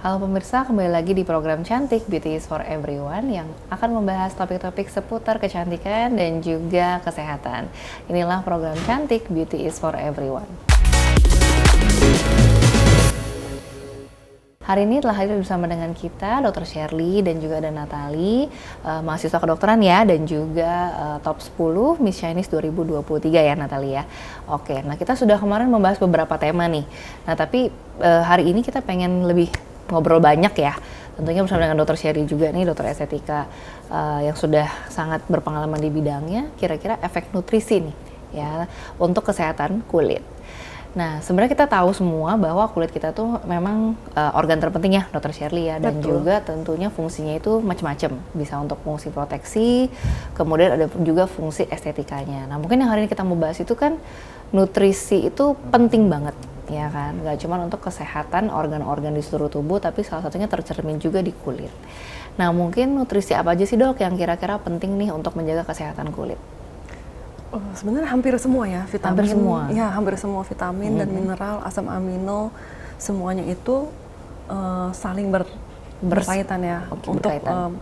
Halo pemirsa, kembali lagi di program Cantik Beauty is for Everyone yang akan membahas topik-topik seputar kecantikan dan juga kesehatan. Inilah program Cantik Beauty is for Everyone. Hari ini telah hadir bersama dengan kita Dr. Shirley dan juga ada Natali, mahasiswa kedokteran ya, dan juga top 10 Miss Chinese 2023 ya Natali ya. Oke, nah kita sudah kemarin membahas beberapa tema nih. Nah tapi hari ini kita pengen lebih ngobrol banyak ya. Tentunya bersama dengan Dr. Shirley juga nih, dokter estetika yang sudah sangat berpengalaman di bidangnya. Kira-kira efek nutrisi nih ya untuk kesehatan kulit. Nah, sebenarnya kita tahu semua bahwa kulit kita tuh memang organ terpenting ya, Dr. Shirley ya, dan Betul. juga tentunya fungsinya itu macam-macam. Bisa untuk fungsi proteksi, kemudian ada juga fungsi estetikanya. Nah, mungkin yang hari ini kita mau bahas itu kan nutrisi itu penting banget, ya kan? Gak cuma untuk kesehatan organ-organ di seluruh tubuh, tapi salah satunya tercermin juga di kulit. Nah, mungkin nutrisi apa aja sih dok yang kira-kira penting nih untuk menjaga kesehatan kulit? Sebenarnya hampir semua ya, vitamin. Hampir semua? Ya, hampir semua vitamin dan mineral, asam amino, semuanya itu saling berkaitan ya Oke, untuk berkaitan.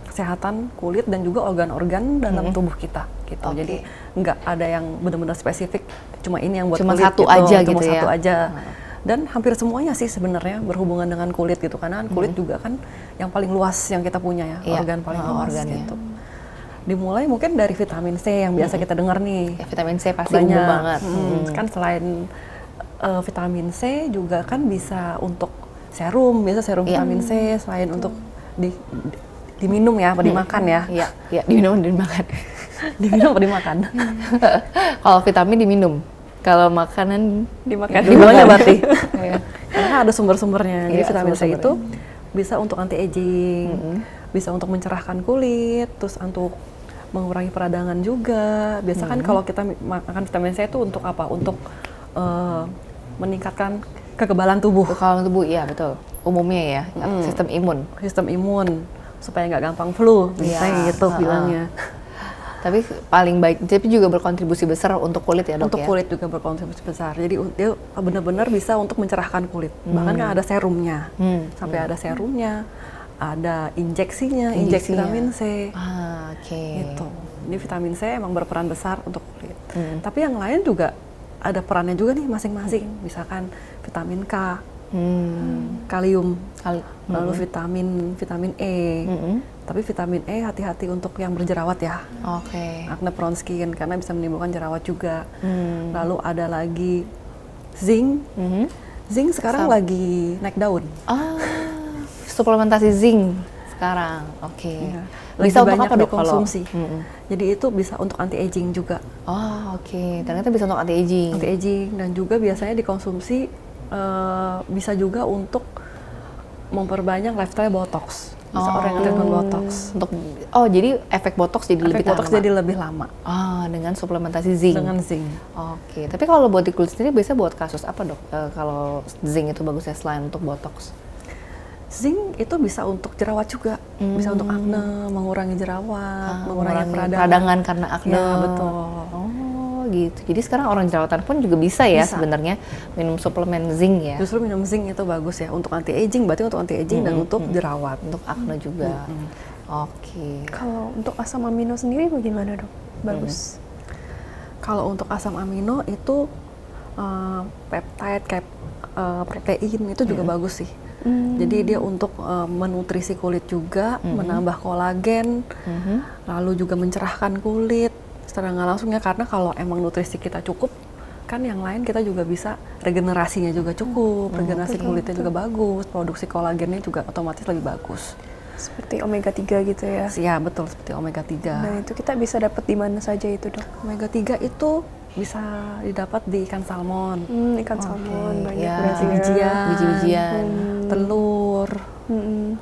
kesehatan kulit dan juga organ-organ dalam tubuh kita gitu. Oke. Jadi nggak ada yang benar-benar spesifik, cuma ini yang buat Cuma kulit satu gitu, aja cuma gitu ya? satu aja. Dan hampir semuanya sih sebenarnya berhubungan dengan kulit gitu, karena kulit juga kan yang paling luas yang kita punya ya, Iya, organ paling luas organnya. gitu. Dimulai mungkin dari vitamin C yang biasa kita dengar nih. Ya, vitamin C pasti umum banget. Kan selain vitamin C juga kan bisa untuk serum, biasa serum vitamin C selain untuk diminum ya, apa dimakan ya. Iya, iya, diminum dan dimakan. Diminum apa dimakan? Kalau vitamin diminum, kalau makanan Dimakan. ya, Dua-duanya dimakan. berarti. Iya. Karena kan ada sumber-sumbernya. Jadi Iya, vitamin C sumber-sumbernya. itu bisa untuk anti aging, bisa untuk mencerahkan kulit, terus untuk mengurangi peradangan juga. Biasa kan kalau kita makan vitamin C itu untuk apa? Untuk meningkatkan kekebalan tubuh, Kalau tubuh, iya betul. Umumnya ya, sistem imun. sistem imun, supaya nggak gampang flu, misalnya Iya, gitu bilangnya. Tapi paling baik, tapi juga berkontribusi besar untuk kulit ya dok Untuk ya? kulit juga berkontribusi besar. Jadi dia benar-benar bisa untuk mencerahkan kulit. Bahkan kan ada serumnya, sampai ada serumnya, ada injeksi Injeksinya. vitamin C. Oke. Gitu. Jadi vitamin C emang berperan besar untuk kulit. Tapi yang lain juga ada perannya juga nih masing-masing. Misalkan vitamin K, kalium, lalu vitamin E. Tapi vitamin E hati-hati untuk yang berjerawat ya. Oke. Acne prone skin karena bisa menimbulkan jerawat juga. Lalu ada lagi zinc. Zinc sekarang lagi naik daun. Suplementasi zinc sekarang. Oke. Ya. Bisa Lebih untuk banyak apa dok kalau? dikonsumsi. Jadi itu bisa untuk anti aging juga. Oh, oke. Ternyata bisa untuk anti aging. Anti aging dan juga biasanya dikonsumsi bisa juga untuk memperbanyak lifestyle botox. Bisa orang yang treatment botox. Untuk jadi efek botox jadi lebih Efek botox lama. jadi lebih lama Dengan suplementasi zinc. dengan zinc. Oke. Tapi kalau buat di kulit sendiri biasanya buat kasus apa dok? Kalau zinc itu bagusnya selain untuk botox? Zinc itu bisa untuk jerawat juga, bisa untuk acne, mengurangi jerawat, mengurangi peradangan karena acne. Ya, betul. Oh, gitu. Jadi sekarang orang jerawatan pun juga bisa ya Bisa. sebenarnya minum suplemen zinc ya. Justru minum zinc itu bagus ya untuk anti aging, berarti untuk anti aging dan untuk jerawat. Untuk acne juga. Oke. Kalau untuk asam amino sendiri bagaimana dok? Bagus. Kalau untuk asam amino itu peptide kayak protein itu juga bagus sih. Jadi dia untuk menutrisi kulit juga, menambah kolagen, lalu juga mencerahkan kulit secara nggak langsung ya, karena kalau emang nutrisi kita cukup, kan yang lain kita juga bisa regenerasinya juga cukup, regenerasi kulitnya juga bagus, produksi kolagennya juga otomatis lebih bagus. Seperti omega 3 gitu ya. Ya betul, seperti omega 3. Nah itu kita bisa dapat di mana saja itu dok? Omega 3 itu bisa didapat di ikan salmon, Ikan salmon banyak Ya. berarti ya. biji-bijian, Biji-bijian. telur, Mm-mm.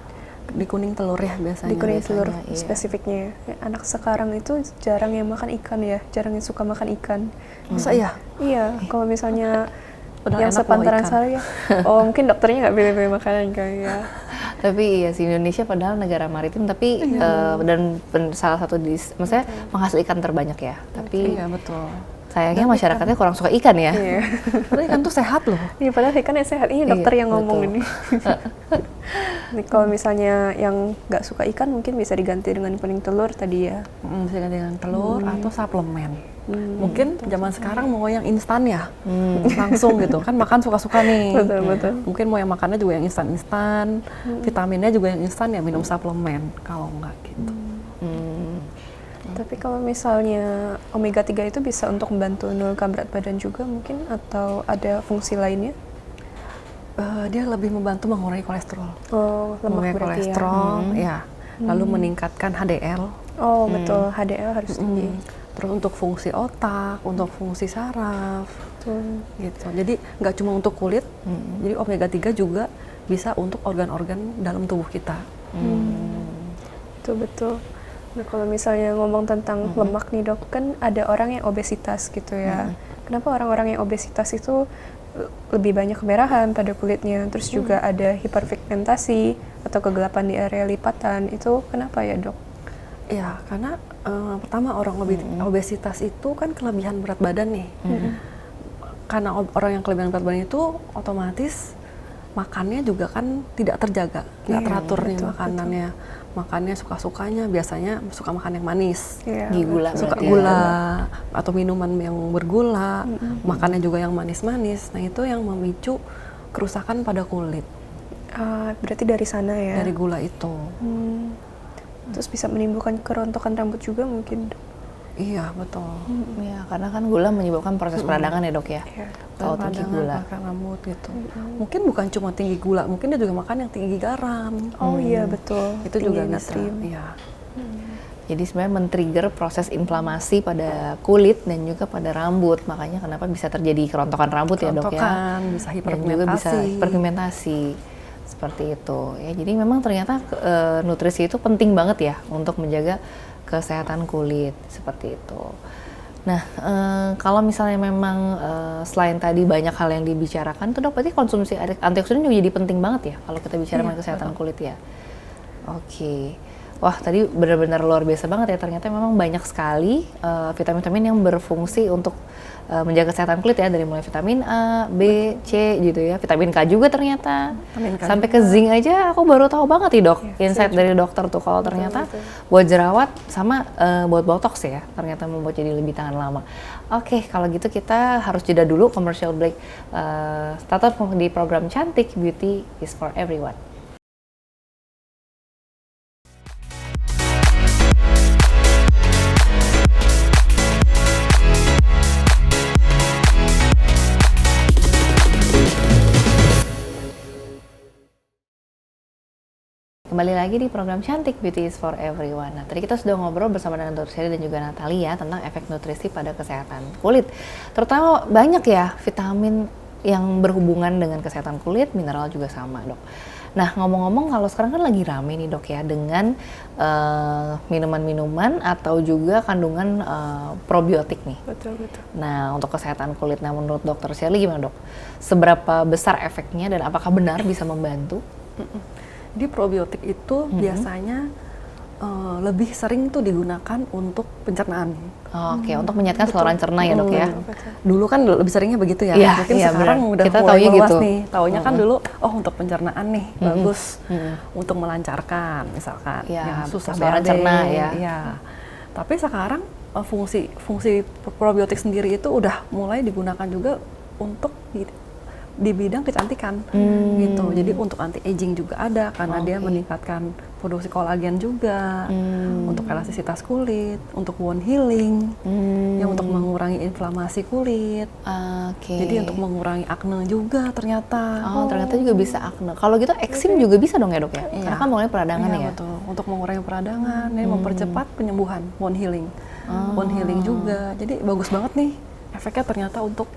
di kuning telur ya biasanya. Di kuning telur iya. spesifiknya ya. Ya, anak sekarang itu jarang yang makan ikan ya, jarang yang suka makan ikan. Masa iya? Iya, kalau misalnya Padahal yang enak loh sepantaran ikan. saya, mungkin dokternya nggak pilih-pilih makanan kali ya. Tapi iya sih, Indonesia padahal negara maritim tapi dan salah satu maksudnya penghasil ikan terbanyak ya. Tapi Iya betul. Sayangnya masyarakatnya kurang suka ikan ya. Iya. Padahal ikan tuh sehat loh. Iya, padahal ikan yang sehat. Ini dokter Iya, yang ngomong betul. ini. Nih, kalau misalnya yang nggak suka ikan mungkin bisa diganti dengan kuning telur tadi ya. Bisa dengan telur atau suplemen. Mungkin zaman sekarang mau yang instan ya, langsung gitu kan makan suka-suka nih. Betul. Mungkin mau yang makannya juga yang instan-instan, vitaminnya juga yang instan ya minum suplemen kalau enggak gitu. Tapi kalau misalnya omega 3 itu bisa untuk membantu menurunkan berat badan juga mungkin, atau ada fungsi lainnya? Dia lebih membantu mengurangi kolesterol. Oh, lemak Mengurangi berarti kolesterol, ya. Lalu meningkatkan HDL. ya. Oh, betul. HDL harus tinggi. Terus untuk fungsi otak, untuk fungsi saraf, Betul. gitu. Jadi nggak cuma untuk kulit, jadi omega 3 juga bisa untuk organ-organ dalam tubuh kita. Betul. Nah, kalau misalnya ngomong tentang lemak nih dok, kan ada orang yang obesitas gitu ya. Kenapa orang-orang yang obesitas itu lebih banyak kemerahan pada kulitnya, terus juga ada hiperpigmentasi atau kegelapan di area lipatan, itu kenapa ya dok? Ya, karena pertama orang obesitas itu kan kelebihan berat badan nih. Karena orang yang kelebihan berat badan itu otomatis makannya juga kan tidak terjaga, nggak Iya, teratur nih betul, makanannya. Makannya suka-sukanya, biasanya suka makan yang manis. Iya, Gula Suka berarti ya. gula atau minuman yang bergula, makannya juga yang manis-manis. Nah, itu yang memicu kerusakan pada kulit berarti dari sana ya. dari gula itu. Terus bisa menimbulkan kerontokan rambut juga mungkin dok. Iya, betul. Ya, karena kan gula menyebabkan proses peradangan ya dok ya. Iya. Kalau tinggi Peradangan, gula. pakai rambut gitu. Mungkin bukan cuma tinggi gula, mungkin dia juga makan yang tinggi garam. Oh iya betul. Itu Tinggi juga bisa. natrium. Iya. Jadi sebenarnya men-trigger proses inflamasi pada kulit dan juga pada rambut. Makanya kenapa bisa terjadi kerontokan rambut ya dok ya. Kerontokan, bisa Dan juga bisa hiperpigmentasi. hiperpigmentasi. Seperti itu. Ya, jadi memang ternyata nutrisi itu penting banget ya untuk menjaga kesehatan kulit. Seperti itu. Nah, kalau misalnya memang selain tadi banyak hal yang dibicarakan, tuh dok berarti konsumsi antioksidan juga jadi penting banget ya kalau kita bicara mengenai kesehatan kulit ya. Oke. Wah, tadi benar-benar luar biasa banget ya. Ternyata memang banyak sekali vitamin-vitamin yang berfungsi untuk menjaga kesehatan kulit ya, dari mulai vitamin A, B, C gitu ya. Vitamin K juga ternyata. Vitamin K Sampai ke zinc aja aku baru tahu banget nih dok. Iya, Insight dari dokter tuh kalau ternyata buat jerawat sama buat botox ya. Ternyata membuat jadi lebih tahan lama. Oke, kalau gitu kita harus jeda dulu, commercial break. Tetap di program Cantik, Beauty is for Everyone. Kembali lagi di program Cantik, Beauty is for Everyone. Nah, tadi kita sudah ngobrol bersama dengan Dr. Sherly dan juga Natalia tentang efek nutrisi pada kesehatan kulit. Terutama banyak ya vitamin yang berhubungan dengan kesehatan kulit, mineral juga sama dok. Nah, ngomong-ngomong kalau sekarang kan lagi rame nih dok ya dengan minuman-minuman atau juga kandungan probiotik nih. Betul. Nah, untuk kesehatan kulit, nah menurut Dr. Sherly gimana dok? Seberapa besar efeknya dan apakah benar bisa membantu? Jadi probiotik itu biasanya lebih sering tuh digunakan untuk pencernaan. Oke, untuk menyehatkan saluran cerna ya dok ya? Dulu kan lebih seringnya begitu ya. Iya, Mungkin iya, sekarang benar. udah Kita mulai taunya meluas gitu. nih. Taunya kan dulu, oh untuk pencernaan nih bagus, untuk melancarkan misalkan. Iya, Yang susah saluran BAB, cerna ya. Iya. Tapi sekarang fungsi probiotik sendiri itu udah mulai digunakan juga untuk di bidang kecantikan gitu. Jadi untuk anti aging juga ada karena dia meningkatkan produksi kolagen juga, untuk elastisitas kulit, untuk wound healing, yang untuk mengurangi inflamasi kulit. Oke. Jadi untuk mengurangi akne juga ternyata. Oh, ternyata juga bisa akne. Kalau gitu eksim juga bisa dong ya dok ya? Iya. Karena kan mulai peradangan Iya, ya? betul. Untuk mengurangi peradangan, ini mempercepat penyembuhan, wound healing. Wound healing juga. Jadi bagus banget nih efeknya ternyata untuk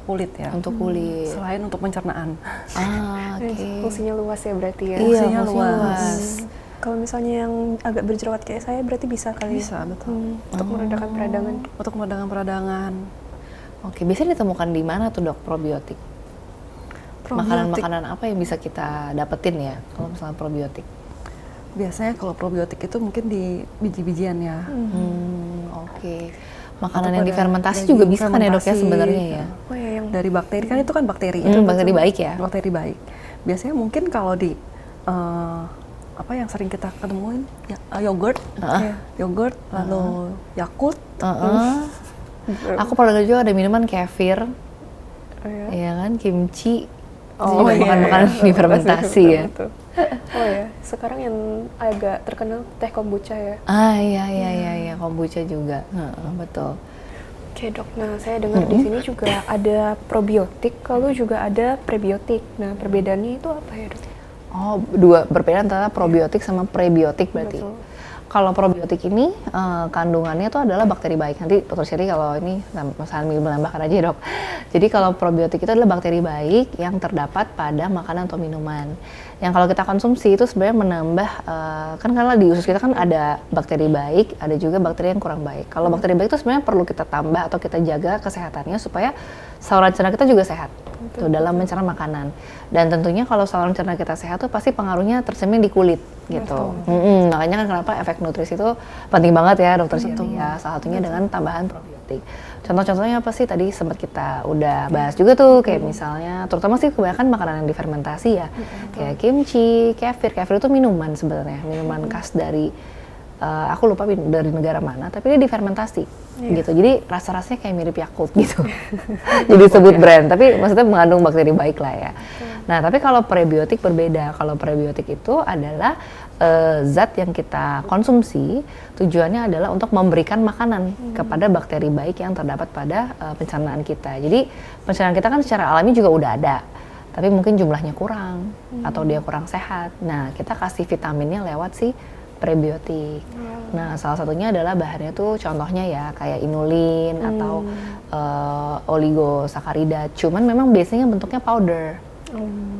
kulit ya. Untuk kulit. Selain untuk pencernaan. Oke. Fungsinya luas ya berarti ya. Iya, Fungsinya fungsinya luas. Kalau misalnya yang agak berjerawat kayak saya berarti bisa kali Bisa, ya? betul. Untuk meredakan peradangan. Untuk meredakan peradangan. Oke, biasanya ditemukan di mana tuh dok probiotik? Probiotik. Makanan-makanan apa yang bisa kita dapetin ya kalau misalnya probiotik? Biasanya kalau probiotik itu mungkin di biji-bijian ya. Oke. Makanan atau yang pada difermentasi daging juga bisa kan ya dok ya fermentasi. sebenarnya ya? Oh ya, yang Dari bakteri, kan itu kan bakteri Bakteri baik ya? bakteri baik. Biasanya mungkin kalau di apa yang sering kita ketemuin ya, yogurt, yogurt, lalu Yakult. Aku pernah dengar juga ada minuman kefir, ya. ya kan, kimchi. Oh, Itu juga iya, makanan iya. difermentasi ya. Betul. Oh ya, sekarang yang agak terkenal teh kombucha ya. Iya, kombucha juga. Betul. Oke dok, nah saya dengar di sini juga ada probiotik, lalu juga ada prebiotik. Nah perbedaannya itu apa ya dok? Oh, dua berbeda antara probiotik sama prebiotik berarti. Betul. Kalau probiotik ini kandungannya itu adalah bakteri baik. Nanti Dr. Sherry kalau ini sambil menambahkan aja dok. Jadi kalau probiotik itu adalah bakteri baik yang terdapat pada makanan atau minuman. Yang kalau kita konsumsi itu sebenarnya menambah, kan karena di usus kita kan ada bakteri baik, ada juga bakteri yang kurang baik. Kalau bakteri baik itu sebenarnya perlu kita tambah atau kita jaga kesehatannya supaya saluran cerna kita juga sehat tuh dalam mencerna makanan. Dan tentunya kalau saluran cerna kita sehat tuh pasti pengaruhnya tercermin di kulit gitu. Makanya kan kenapa efek nutrisi itu penting banget ya dokter Sherry ya. Salah satunya dengan tambahan probiotik. Contoh-contohnya apa sih tadi sempat kita udah bahas juga tuh kayak misalnya terutama sih kebanyakan makanan yang difermentasi ya. Kayak kimchi, kefir. Kefir itu minuman sebenarnya, minuman khas dari aku lupa dari negara mana, tapi dia difermentasi gitu. Jadi rasa-rasanya kayak mirip Yakult gitu. Jadi sebut brand, tapi maksudnya mengandung bakteri baik lah ya. Nah, tapi kalau prebiotik berbeda. Kalau prebiotik itu adalah zat yang kita konsumsi, tujuannya adalah untuk memberikan makanan kepada bakteri baik yang terdapat pada pencernaan kita. Jadi pencernaan kita kan secara alami juga udah ada, tapi mungkin jumlahnya kurang atau dia kurang sehat. Nah, kita kasih vitaminnya lewat si prebiotik. Nah, salah satunya adalah bahannya tuh contohnya ya kayak inulin atau oligosakarida. Cuman memang biasanya bentuknya powder.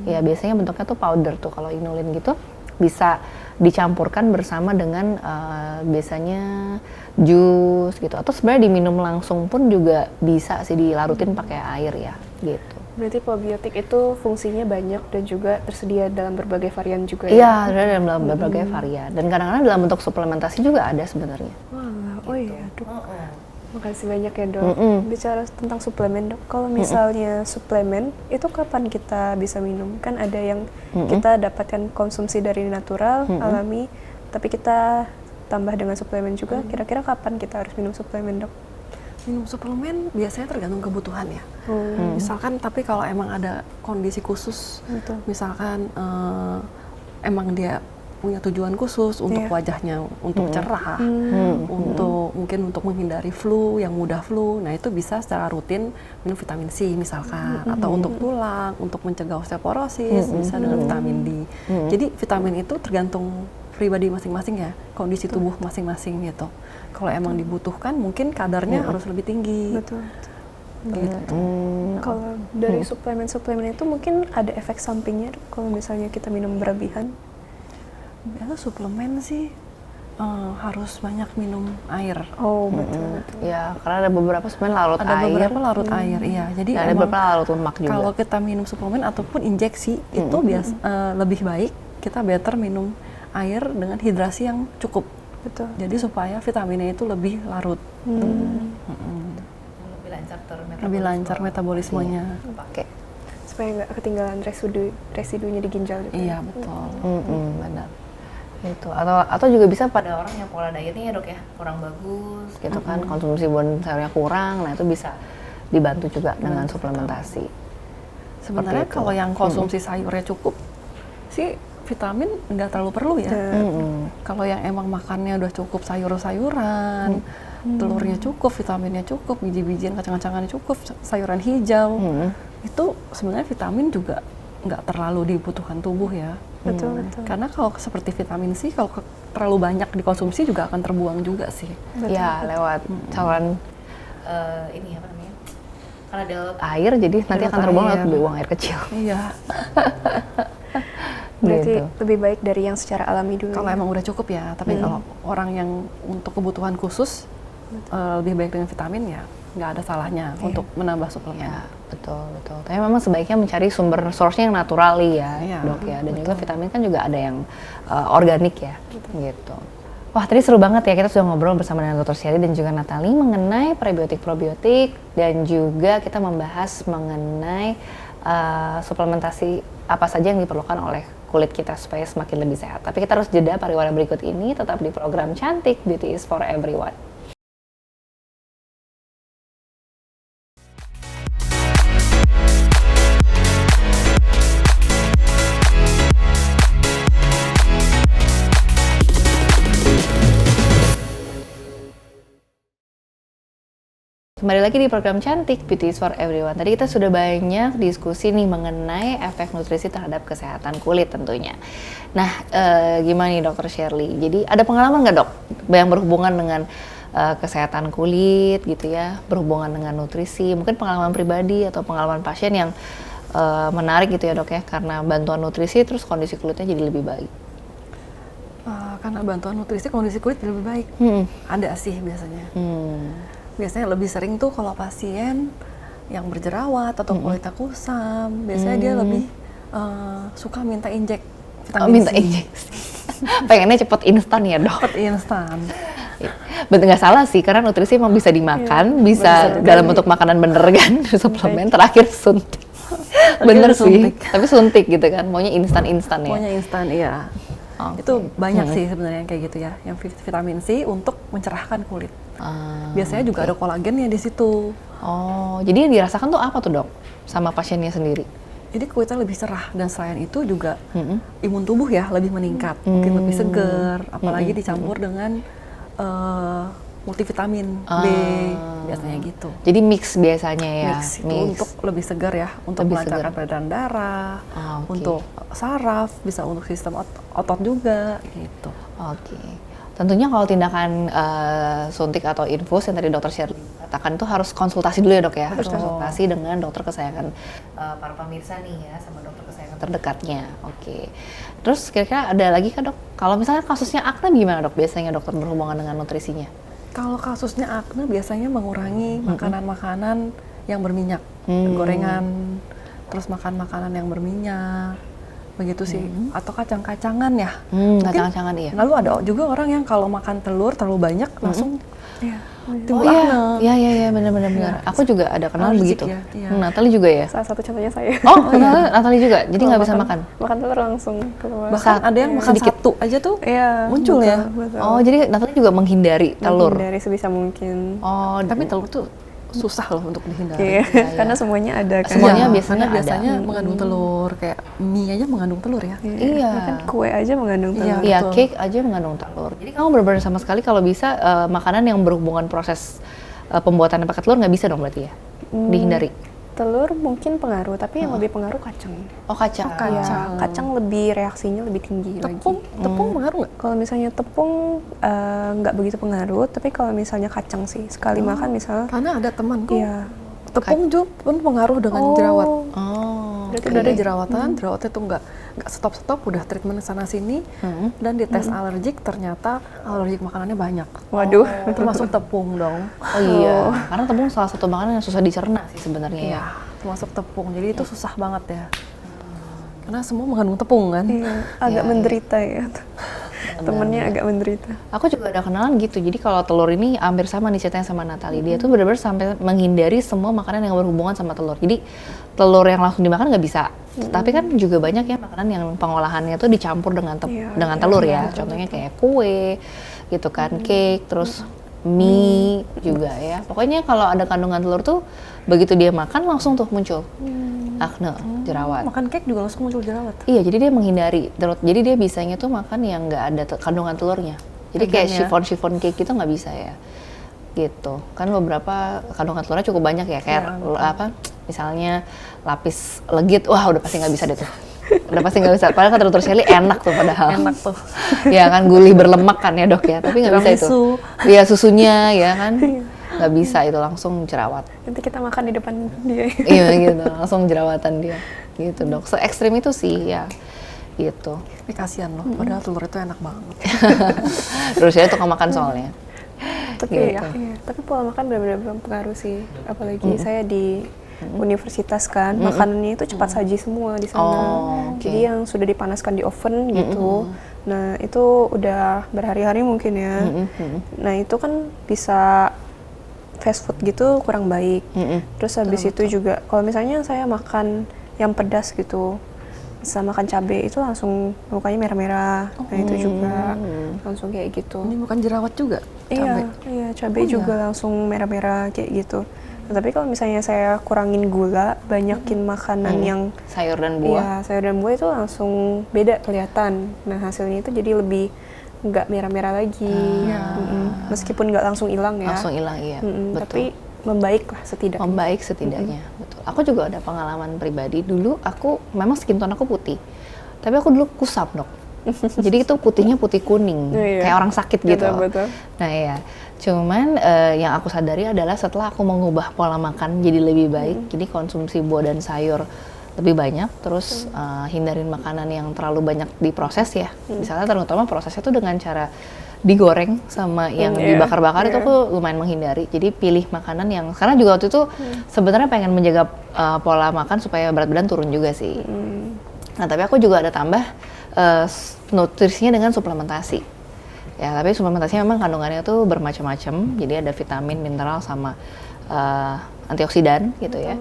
Ya, biasanya bentuknya tuh powder tuh. Kalau inulin gitu bisa dicampurkan bersama dengan biasanya jus gitu. Atau sebenarnya diminum langsung pun juga bisa sih, dilarutin pakai air ya gitu. Berarti probiotik itu fungsinya banyak dan juga tersedia dalam berbagai varian juga ya? Iya, ada dalam berbagai varian. Dan kadang-kadang dalam bentuk suplementasi juga ada sebenarnya. Wah, oh iya dok. Makasih banyak ya dok. Bicara tentang suplemen dok, kalau misalnya suplemen itu kapan kita bisa minum? Kan ada yang kita dapatkan konsumsi dari natural, alami, tapi kita tambah dengan suplemen juga. Kira-kira kapan kita harus minum suplemen dok? Minum suplemen biasanya tergantung kebutuhan ya. Misalkan tapi kalau emang ada kondisi khusus, Betul. misalkan emang dia punya tujuan khusus untuk wajahnya, untuk cerah, untuk mungkin untuk menghindari flu, yang mudah flu, nah itu bisa secara rutin minum vitamin C misalkan, atau untuk tulang, untuk mencegah osteoporosis, bisa dengan vitamin D. Jadi vitamin itu tergantung pribadi masing-masing ya, kondisi tubuh masing-masing gitu. Kalau emang dibutuhkan mungkin kadarnya harus lebih tinggi. Betul. Gitu. Kalau dari suplemen-suplemen itu mungkin ada efek sampingnya dok, kalau misalnya kita minum berlebihan? Biasa suplemen sih harus banyak minum air. Oh betul. Ya, karena ada beberapa suplemen larut Ada air. beberapa larut air, iya. Jadi Dan ada emang beberapa larut lemak juga. kalau kita minum suplemen ataupun injeksi itu lebih baik kita better minum air dengan hidrasi yang cukup. Betul. Jadi supaya vitaminnya itu lebih larut, lebih lancar metabolismenya. Pakai. Supaya nggak ketinggalan residunya di ginjal gitu. Iya betul. Benar. Itu atau juga bisa pada orang yang pola dietnya ya dok ya kurang bagus gitu kan, konsumsi buah sayurnya kurang, nah itu bisa dibantu juga dengan suplementasi. Sebenarnya itu. kalau yang konsumsi sayurnya cukup sih vitamin nggak terlalu perlu ya. Kalau yang emang makannya udah cukup sayur-sayuran, telurnya cukup, vitaminnya cukup, biji-bijian, kacang-kacangannya cukup, sayuran hijau, itu sebenarnya vitamin juga nggak terlalu dibutuhkan tubuh ya. Betul. Karena kalau seperti vitamin C, kalau terlalu banyak dikonsumsi juga akan terbuang juga sih. Ya lewat saluran ini apa namanya? Karena ada air jadi nanti akan terbuang lewat buang air kecil. Iya. Berarti Gitu. lebih baik dari yang secara alami dulu. Kalau ya? emang udah cukup ya, tapi kalau orang yang untuk kebutuhan khusus lebih baik dengan vitamin ya nggak ada salahnya untuk menambah suplemen. Ya, betul. Tapi memang sebaiknya mencari sumber source-nya yang naturali ya, Iya, dok ya. Dan juga vitamin kan juga ada yang organik ya, gitu. Wah, tadi seru banget ya, kita sudah ngobrol bersama dengan Dr. Sherly dan juga Natalie mengenai prebiotik probiotik dan juga kita membahas mengenai suplementasi apa saja yang diperlukan oleh kulit kita supaya semakin lebih sehat. Tapi kita harus jeda pariwara berikut ini tetap di program Cantik Beauty is for Everyone. Kembali lagi di program Cantik Beauty is for Everyone. Tadi kita sudah banyak diskusi nih mengenai efek nutrisi terhadap kesehatan kulit tentunya. Nah, gimana nih Dr. Sherly? Jadi ada pengalaman nggak dok yang berhubungan dengan kesehatan kulit gitu ya, berhubungan dengan nutrisi, mungkin pengalaman pribadi atau pengalaman pasien yang menarik gitu ya dok ya, karena bantuan nutrisi terus kondisi kulitnya jadi lebih baik. Karena bantuan nutrisi kondisi kulit jadi lebih baik. Ada sih biasanya. Biasanya lebih sering tuh kalau pasien yang berjerawat atau kulitnya kusam, biasanya dia lebih suka minta injek vitamin C. Minta injeksi. Pengennya cepet instan ya dok? Cepet instan. Betul, nggak salah sih, karena nutrisi emang bisa dimakan, bisa dalam bentuk makanan bener kan, suplemen, terakhir suntik. Bener sih, tapi suntik gitu kan, maunya instan-instan ya? Maunya instan, iya. Itu banyak sih sebenarnya yang kayak gitu ya, yang vitamin C untuk mencerahkan kulit. Biasanya juga ada kolagennya di situ. Oh, jadi yang dirasakan tuh apa tuh dok, sama pasiennya sendiri? Jadi kulitnya lebih cerah, dan selain itu juga imun tubuh ya lebih meningkat, mungkin lebih seger, apalagi dicampur dengan multivitamin B, biasanya gitu. Jadi mix biasanya ya? Mix itu untuk lebih segar ya, untuk melancarkan peredaran darah, untuk saraf, bisa untuk sistem otot juga gitu. Oke. Tentunya kalau tindakan suntik atau infus yang tadi Dr. Sherly katakan itu harus konsultasi dulu ya dok ya, harus konsultasi dengan dokter kesayangan para pemirsa nih ya, sama dokter kesayangan terdekatnya. Oke. Terus kira-kira ada lagi kan dok? Kalau misalnya kasusnya akne gimana dok? Biasanya dokter berhubungan dengan nutrisinya? Kalau kasusnya akne biasanya mengurangi makanan-makanan yang berminyak, gorengan, terus makan makanan yang berminyak, begitu sih, atau kacang-kacangan ya. Kacang-kacangan iya. Lalu ada juga orang yang kalau makan telur terlalu banyak langsung timbul akne. Iya, benar. Aku juga ada kenal begitu. Ya. Natalie juga ya? Salah satu contohnya saya. Oh, Natalie juga, jadi nggak bisa makan? Makan telur langsung keluar. Bahkan ada yang makan sedikit satu aja tuh muncul betul, ya. Betul. Oh, jadi Natalie juga menghindari telur? Menghindari sebisa mungkin. Oh, tapi telur tuh susah loh untuk dihindari. Iya, karena semuanya ada kan. Semuanya biasanya mengandung telur, kayak mie aja mengandung telur ya. Iya. Kan kue aja mengandung telur. Iya, cake aja mengandung telur. Jadi kamu benar-benar sama sekali kalau bisa makanan yang berhubungan proses pembuatan pakai telur nggak bisa dong berarti ya? Dihindari? Telur mungkin pengaruh, tapi yang lebih pengaruh kacang. Oh, kacang. Ya, kacang lebih reaksinya lebih tinggi lagi. Tepung pengaruh nggak? Kalau misalnya tepung nggak begitu pengaruh, tapi kalau misalnya kacang sih sekali makan misalnya. Karena ada temanku, Tepung juga pun pengaruh dengan jerawat. Berarti Udah ada jerawatan, jerawatnya tuh nggak stop, udah treatment sana sini, dan dites alergik, ternyata alergik makanannya banyak. Waduh, termasuk tepung dong. Oh iya, karena tepung salah satu makanan yang susah dicerna sih sebenarnya ya. Termasuk tepung, jadi itu susah banget ya. Karena semua mengandung tepung kan. Agak menderita ya. Temennya agak menderita. Aku juga ada kenalan gitu, jadi kalau telur ini hampir sama nih ceritanya sama Natalie. Dia tuh benar-benar sampai menghindari semua makanan yang berhubungan sama telur. Jadi telur yang langsung dimakan nggak bisa. Tapi kan juga banyak ya makanan yang pengolahannya tuh dicampur dengan dengan telur ya. Contohnya kayak kue, gitu kan, cake, terus mie juga ya. Pokoknya kalau ada kandungan telur tuh begitu dia makan langsung tuh muncul akne, jerawat. Makan cake juga langsung muncul jerawat. Iya, jadi dia menghindari. Jadi dia bisanya tuh makan yang nggak ada kandungan telurnya. Jadi kayak chiffon cake gitu nggak bisa ya. Gitu. Kan beberapa kandungan telurnya cukup banyak ya, kayak misalnya lapis legit, wah udah pasti nggak bisa deh tuh. Udah pasti nggak bisa. Padahal kata Dr. Sherly enak tuh padahal. Enak tuh. Ya kan, guli berlemak kan ya dok ya, tapi nggak bisa itu. Iya, susunya ya kan. Nggak bisa itu, langsung jerawat. Nanti kita makan di depan dia. Iya gitu, langsung jerawatan dia. Gitu dok, se-ekstrim itu sih ya. Gitu. Tapi kasihan loh, padahal telur itu enak banget. Terus saya tukang makan soalnya. Tapi tapi pola makan benar-benar berpengaruh sih. Apalagi saya di universitas kan, makanannya itu cepat saji semua di sana. Oh, oke. Jadi yang sudah dipanaskan di oven gitu. Nah, itu udah berhari-hari mungkin ya. Nah, itu kan bisa fast food gitu kurang baik. Terus habis itu juga kalau misalnya saya makan yang pedas gitu, bisa makan cabai itu langsung mukanya merah-merah. Nah, itu juga langsung kayak gitu. Ini bukan jerawat juga? Cabai? Iya, cabai juga langsung merah-merah kayak gitu. Nah, tapi kalau misalnya saya kurangin gula, banyakin makanan yang sayur dan buah. iya, sayur dan buah itu langsung beda kelihatan. Nah, hasilnya itu jadi lebih nggak merah-merah lagi. Meskipun nggak langsung hilang ya. Langsung hilang, iya. Betul. Tapi membaik lah setidaknya. Membaik setidaknya, betul. Aku juga ada pengalaman pribadi. Dulu aku memang skin tone aku putih, tapi aku dulu kusam, Dok. Jadi itu putihnya putih kuning, kayak orang sakit gitu. Betul. Nah ya, cuman yang aku sadari adalah setelah aku mengubah pola makan jadi lebih baik, jadi konsumsi buah dan sayur lebih banyak, terus hindarin makanan yang terlalu banyak diproses ya. Misalnya terutama prosesnya tuh dengan cara digoreng sama yang dibakar-bakar itu aku lumayan menghindari. Jadi pilih makanan yang, karena juga waktu itu sebenarnya pengen menjaga pola makan supaya berat badan turun juga sih. Nah tapi aku juga ada tambah nutrisinya dengan suplementasi. Ya tapi suplementasinya memang kandungannya tuh bermacam-macam. Jadi ada vitamin, mineral sama antioksidan gitu ya.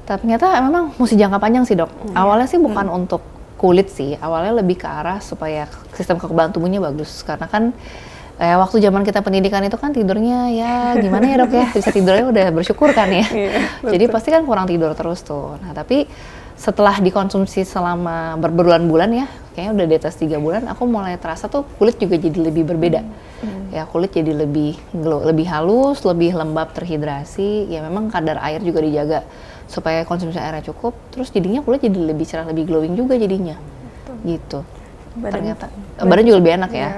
Ternyata memang mesti jangka panjang sih, Dok. Awalnya sih bukan untuk kulit sih, awalnya lebih ke arah supaya sistem kekebalan tubuhnya bagus. Karena kan waktu zaman kita pendidikan itu kan tidurnya ya gimana ya, Dok ya, bisa tidurnya udah bersyukur kan ya. Jadi pasti kan kurang tidur terus tuh. Nah tapi setelah dikonsumsi selama berbulan-bulan ya, kayaknya udah di atas 3 bulan, aku mulai terasa tuh kulit juga jadi lebih berbeda. Ya kulit jadi lebih glow, lebih halus, lebih lembab, terhidrasi. Ya memang kadar air juga dijaga supaya konsumsi airnya cukup, terus jadinya kulit jadi lebih cerah, lebih glowing juga jadinya. Gitu. Ternyata badan juga lebih enak ya.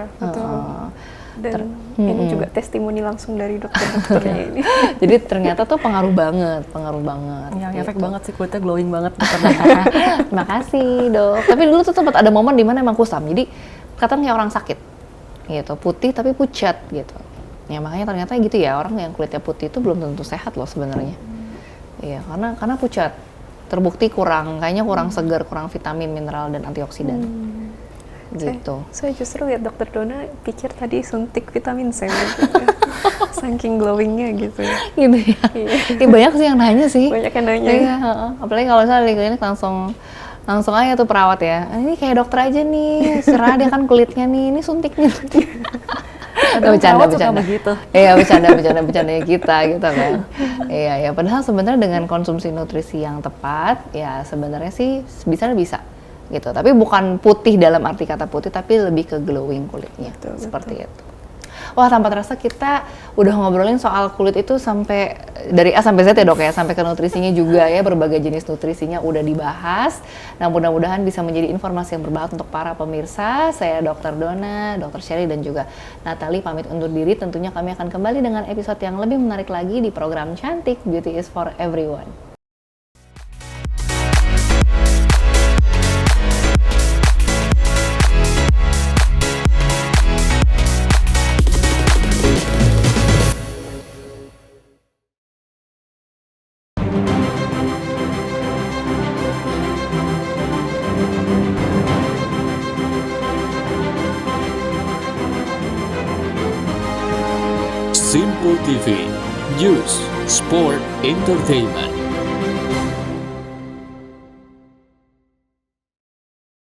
Dan ini juga testimoni langsung dari dokter-dokternya ini. Jadi ternyata tuh pengaruh banget. Ya, efek banget sih, kulitnya glowing banget. Terima kasih, Dok. Tapi dulu tuh sempat ada momen di mana emang kusam. Jadi kelihatan kayak orang sakit. Gitu, putih tapi pucat gitu. Ya makanya ternyata gitu ya, orang yang kulitnya putih itu belum tentu sehat loh sebenarnya. Iya, karena pucat. Terbukti kayaknya kurang segar, kurang vitamin, mineral dan antioksidan. Gitu. Saya justru lihat Dokter Dona pikir tadi suntik vitamin C gitu. Saking glowingnya gitu ya. Gitu ya. Iya. Banyak sih yang nanya sih. Banyak yang nanya. Iya, apalagi kalau misalnya di klinik langsung aja tuh perawat ya. Ini kayak dokter aja nih, cerah dia kan kulitnya nih, ini suntiknya. Bercanda. Iya, bercanda kita gitu kan. Iya, ya padahal sebenarnya dengan konsumsi nutrisi yang tepat, ya sebenarnya sih bisa gitu. Tapi bukan putih dalam arti kata putih, tapi lebih ke glowing kulitnya. Seperti itu. Wah, tanpa terasa kita udah ngobrolin soal kulit itu sampai dari A sampai Z ya, Dok ya, sampai ke nutrisinya juga ya, berbagai jenis nutrisinya udah dibahas. Nah, mudah-mudahan bisa menjadi informasi yang bermanfaat untuk para pemirsa. Saya Dr. Dona, Dr. Sherly dan juga Natali pamit undur diri. Tentunya kami akan kembali dengan episode yang lebih menarik lagi di program Cantik Beauty is for Everyone. Simple TV, News, Sport, Entertainment.